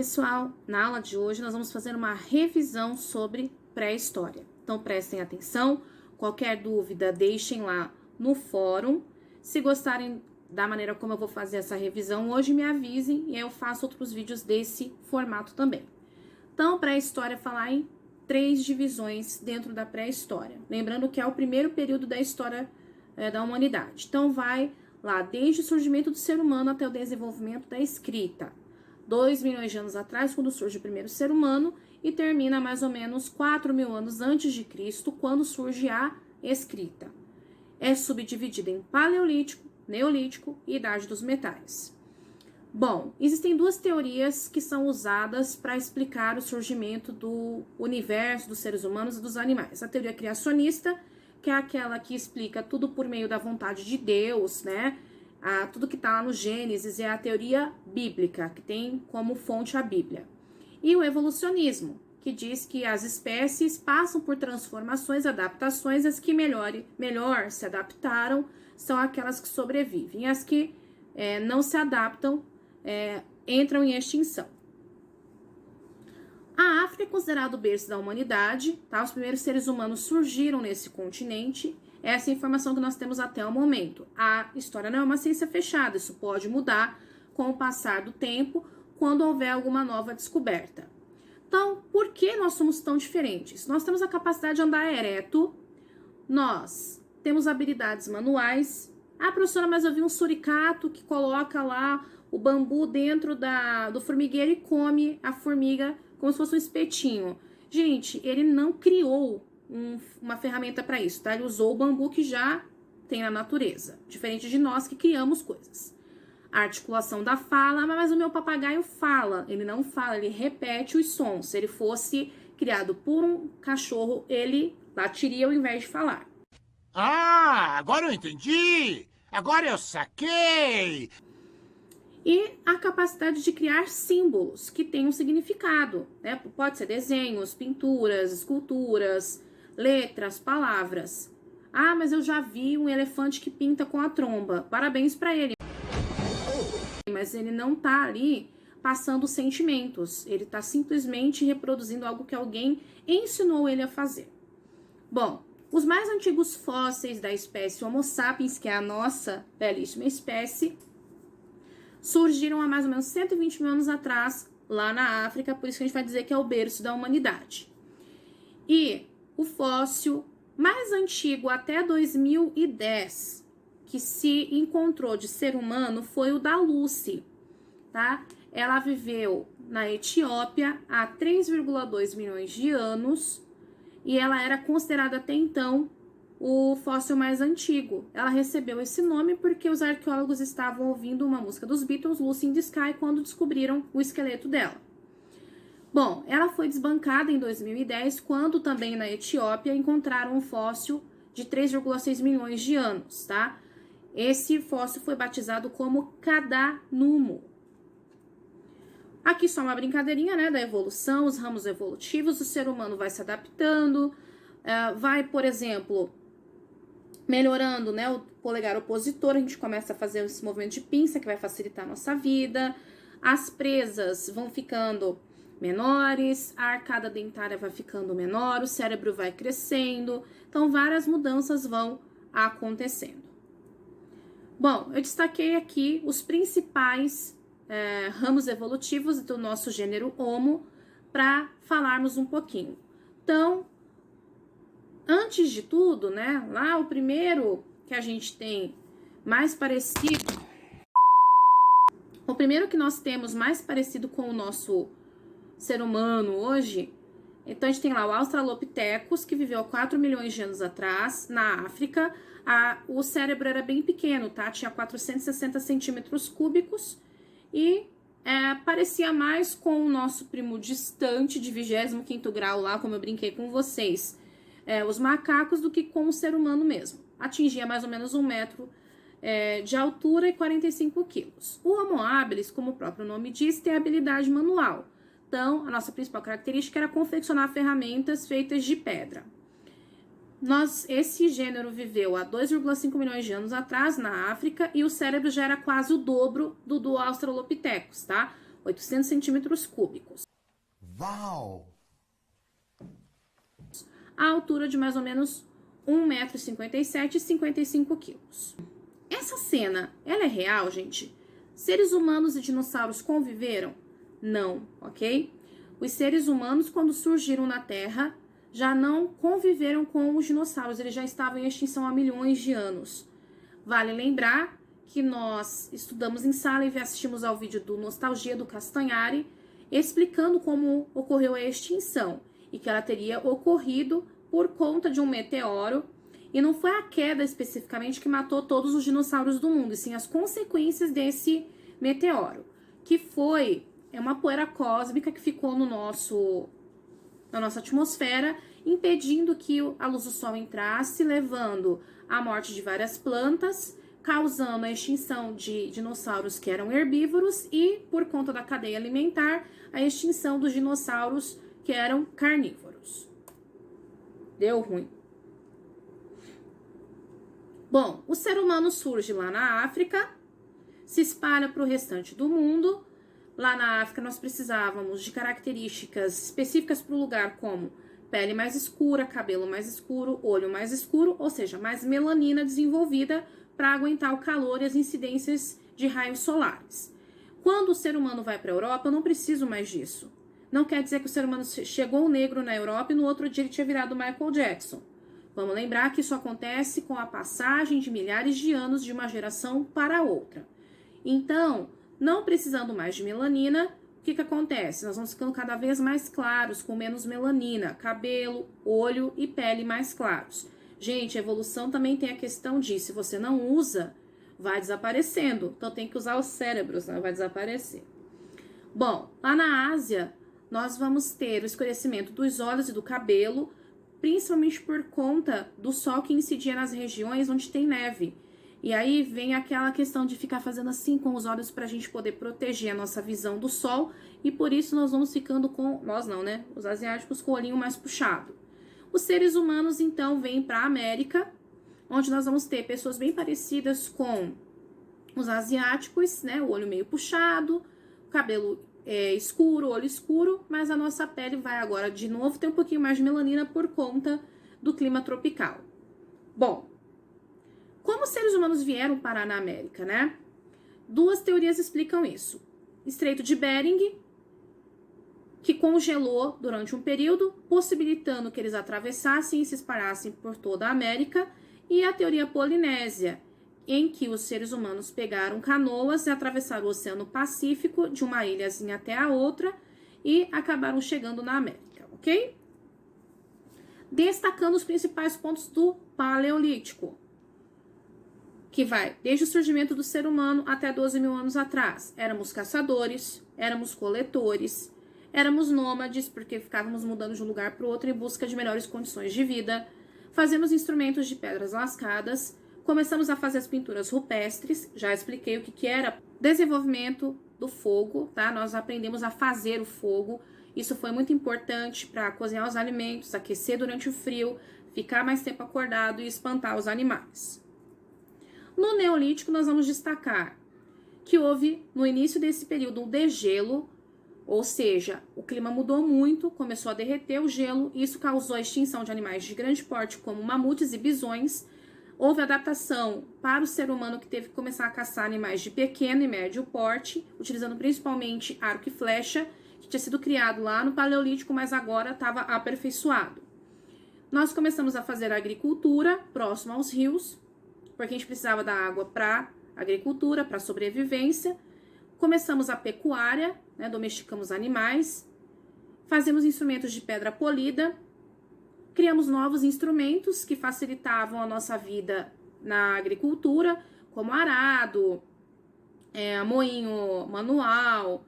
pessoal, na aula de hoje nós vamos fazer uma revisão sobre pré-história. Então prestem atenção, qualquer dúvida deixem lá no fórum. Se gostarem da maneira como eu vou fazer essa revisão hoje, me avisem e eu faço outros vídeos desse formato também. Então, pré-história falar em 3 divisões dentro da pré-história. Lembrando que é o primeiro período da história da humanidade. Então vai lá desde o surgimento do ser humano até o desenvolvimento da escrita. 2 milhões de anos atrás, quando surge o primeiro ser humano, e termina mais ou menos 4.000 anos antes de Cristo, quando surge a escrita. É subdividida em Paleolítico, Neolítico e Idade dos Metais. Bom, existem 2 teorias que são usadas para explicar o surgimento do universo, dos seres humanos e dos animais. A teoria criacionista, que é aquela que explica tudo por meio da vontade de Deus, né? Tudo que está lá no Gênesis, é a teoria bíblica, que tem como fonte a Bíblia. E o evolucionismo, que diz que as espécies passam por transformações, adaptações, as que melhor se adaptaram são aquelas que sobrevivem, e as que não se adaptam entram em extinção. A África é considerado o berço da humanidade, tá? Os primeiros seres humanos surgiram nesse continente. Essa é a informação que nós temos até o momento. A história não é uma ciência fechada, isso pode mudar com o passar do tempo, quando houver alguma nova descoberta. Então, por que nós somos tão diferentes? Nós temos a capacidade de andar ereto, nós temos habilidades manuais. Ah, professora, mas eu vi um suricato que coloca lá o bambu dentro do formigueiro e come a formiga como se fosse um espetinho. Gente, ele não criou uma ferramenta para isso, tá? Ele usou o bambu que já tem na natureza, diferente de nós que criamos coisas. A articulação da fala, mas o meu papagaio fala. Ele não fala, ele repete os sons. Se ele fosse criado por um cachorro, ele latiria ao invés de falar. Ah, agora eu entendi! Agora eu saquei! E a capacidade de criar símbolos que têm um significado, né? Pode ser desenhos, pinturas, esculturas, letras, palavras. Ah, mas eu já vi um elefante que pinta com a tromba. Parabéns para ele. Mas ele não tá ali passando sentimentos. Ele tá simplesmente reproduzindo algo que alguém ensinou ele a fazer. Bom, os mais antigos fósseis da espécie Homo sapiens, que é a nossa belíssima espécie, surgiram há mais ou menos 120 mil anos atrás, lá na África, por isso que a gente vai dizer que é o berço da humanidade. E o fóssil mais antigo até 2010, que se encontrou de ser humano, foi o da Lucy, tá? Ela viveu na Etiópia há 3,2 milhões de anos e ela era considerada até então o fóssil mais antigo. Ela recebeu esse nome porque os arqueólogos estavam ouvindo uma música dos Beatles, Lucy in the Sky, quando descobriram o esqueleto dela. Bom, ela foi desbancada em 2010, quando também na Etiópia encontraram um fóssil de 3,6 milhões de anos, tá? Esse fóssil foi batizado como Cadanumo. Aqui só uma brincadeirinha, né, da evolução, os ramos evolutivos, o ser humano vai se adaptando, vai, por exemplo, melhorando, né, o polegar opositor, a gente começa a fazer esse movimento de pinça que vai facilitar a nossa vida, as presas vão ficando menores, a arcada dentária vai ficando menor, o cérebro vai crescendo, então várias mudanças vão acontecendo. Bom, eu destaquei aqui os principais ramos evolutivos do nosso gênero Homo para falarmos um pouquinho. Então, antes de tudo, né, lá o primeiro que a gente tem mais parecido, o primeiro que nós temos mais parecido com o nosso ser humano hoje, então a gente tem lá o Australopithecus, que viveu há 4 milhões de anos atrás, na África. O cérebro era bem pequeno, tá? Tinha 460 centímetros cúbicos e parecia mais com o nosso primo distante de 25º grau lá, como eu brinquei com vocês, os macacos, do que com o ser humano mesmo. Atingia mais ou menos 1 metro de altura e 45 quilos. O Homo habilis, como o próprio nome diz, tem habilidade manual. Então, a nossa principal característica era confeccionar ferramentas feitas de pedra. Esse gênero viveu há 2,5 milhões de anos atrás na África e o cérebro já era quase o dobro do Australopithecus, tá? 800 centímetros cúbicos. Uau! A altura de mais ou menos 1,57 m e 55 quilos. Essa cena, ela é real, gente? Seres humanos e dinossauros conviveram? Não, ok? Os seres humanos, quando surgiram na Terra, já não conviveram com os dinossauros, eles já estavam em extinção há milhões de anos. Vale lembrar que nós estudamos em sala e assistimos ao vídeo do Nostalgia do Castanhari, explicando como ocorreu a extinção e que ela teria ocorrido por conta de um meteoro, e não foi a queda especificamente que matou todos os dinossauros do mundo, e sim as consequências desse meteoro, que foi uma poeira cósmica que ficou na nossa atmosfera, impedindo que a luz do sol entrasse, levando à morte de várias plantas, causando a extinção de dinossauros que eram herbívoros e, por conta da cadeia alimentar, a extinção dos dinossauros que eram carnívoros. Deu ruim. Bom, o ser humano surge lá na África, se espalha para o restante do mundo. Lá na África nós precisávamos de características específicas para o lugar, como pele mais escura, cabelo mais escuro, olho mais escuro, ou seja, mais melanina desenvolvida para aguentar o calor e as incidências de raios solares. Quando o ser humano vai para a Europa, eu não preciso mais disso. Não quer dizer que o ser humano chegou negro na Europa e no outro dia ele tinha virado Michael Jackson. Vamos lembrar que isso acontece com a passagem de milhares de anos de uma geração para outra. Então, não precisando mais de melanina, o que acontece? Nós vamos ficando cada vez mais claros, com menos melanina, cabelo, olho e pele mais claros. Gente, a evolução também tem a questão de, se você não usa, vai desaparecendo. Então tem que usar os cérebros, né? Vai desaparecer. Bom, lá na Ásia, nós vamos ter o escurecimento dos olhos e do cabelo, principalmente por conta do sol que incidia nas regiões onde tem neve. E aí vem aquela questão de ficar fazendo assim com os olhos para a gente poder proteger a nossa visão do sol, e por isso nós vamos ficando com, nós não, né? Os asiáticos com o olhinho mais puxado. Os seres humanos, então, vêm para a América, onde nós vamos ter pessoas bem parecidas com os asiáticos, né? O olho meio puxado, cabelo escuro, olho escuro, mas a nossa pele vai agora, de novo, ter um pouquinho mais de melanina por conta do clima tropical. Bom, como os seres humanos vieram parar na América, né? Duas teorias explicam isso. Estreito de Bering, que congelou durante um período, possibilitando que eles atravessassem e se espalhassem por toda a América, e a teoria polinésia, em que os seres humanos pegaram canoas e atravessaram o Oceano Pacífico de uma ilhazinha até a outra e acabaram chegando na América, ok? Destacando os principais pontos do Paleolítico, que vai desde o surgimento do ser humano até 12 mil anos atrás. Éramos caçadores, éramos coletores, éramos nômades, porque ficávamos mudando de um lugar para o outro em busca de melhores condições de vida, fazemos instrumentos de pedras lascadas, começamos a fazer as pinturas rupestres, já expliquei o que era desenvolvimento do fogo, tá? Nós aprendemos a fazer o fogo, isso foi muito importante para cozinhar os alimentos, aquecer durante o frio, ficar mais tempo acordado e espantar os animais. No Neolítico, nós vamos destacar que houve, no início desse período, um degelo, ou seja, o clima mudou muito, começou a derreter o gelo, e isso causou a extinção de animais de grande porte, como mamutes e bisões. Houve adaptação para o ser humano, que teve que começar a caçar animais de pequeno e médio porte, utilizando principalmente arco e flecha, que tinha sido criado lá no Paleolítico, mas agora estava aperfeiçoado. Nós começamos a fazer a agricultura próximo aos rios, porque a gente precisava da água para agricultura, para sobrevivência. Começamos a pecuária, né, domesticamos animais, fazemos instrumentos de pedra polida, criamos novos instrumentos que facilitavam a nossa vida na agricultura, como arado, moinho manual,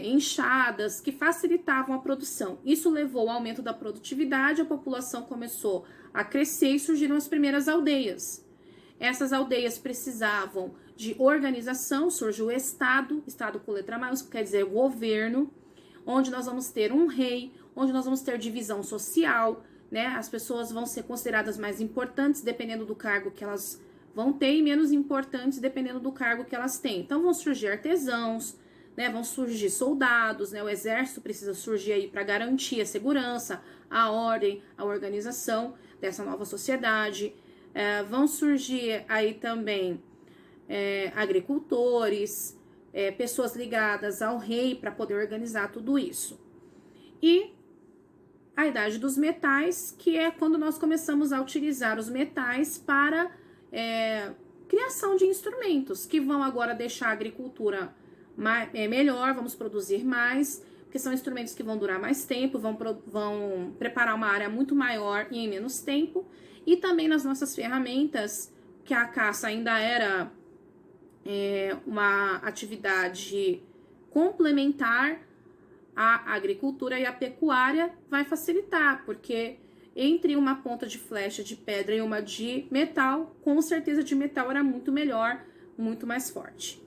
enxadas, que facilitavam a produção. Isso levou ao aumento da produtividade, a população começou a crescer e surgiram as primeiras aldeias. Essas aldeias precisavam de organização, surgiu o Estado com letra maiúscula, quer dizer governo, onde nós vamos ter um rei, onde nós vamos ter divisão social, né? As pessoas vão ser consideradas mais importantes dependendo do cargo que elas vão ter e menos importantes dependendo do cargo que elas têm. Então vão surgir artesãos, né? Vão surgir soldados, né? O exército precisa surgir aí para garantir a segurança, a ordem, a organização dessa nova sociedade. Vão surgir aí também agricultores, pessoas ligadas ao rei para poder organizar tudo isso. E a idade dos metais, que é quando nós começamos a utilizar os metais para criação de instrumentos, que vão agora deixar a agricultura melhor, vamos produzir mais, porque são instrumentos que vão durar mais tempo, vão preparar uma área muito maior e em menos tempo. E também nas nossas ferramentas, que a caça ainda era uma atividade complementar, a agricultura e a pecuária vai facilitar, porque entre uma ponta de flecha de pedra e uma de metal, com certeza de metal era muito melhor, muito mais forte.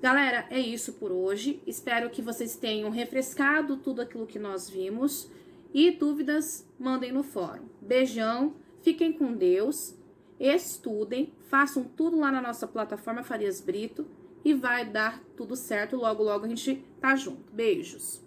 Galera, é isso por hoje. Espero que vocês tenham refrescado tudo aquilo que nós vimos. E dúvidas, mandem no fórum. Beijão, fiquem com Deus, estudem, façam tudo lá na nossa plataforma Farias Brito e vai dar tudo certo. Logo, logo a gente tá junto. Beijos!